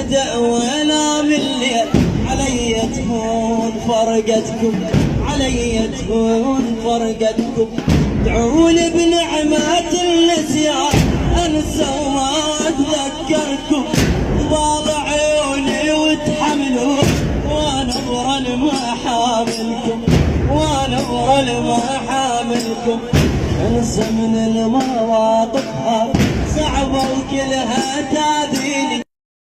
شهداء ولا من الليل علي تهون فرقتكم، علي تهون فرقتكم. ادعولي بنعمة النسيان انسى وما اتذكركم، ضاغ عيوني وتحملون وانا ابرى ما حاملكم، وانا ابرى ما حاملكم. انسى من المواقف صعبة وكلها تاذيني،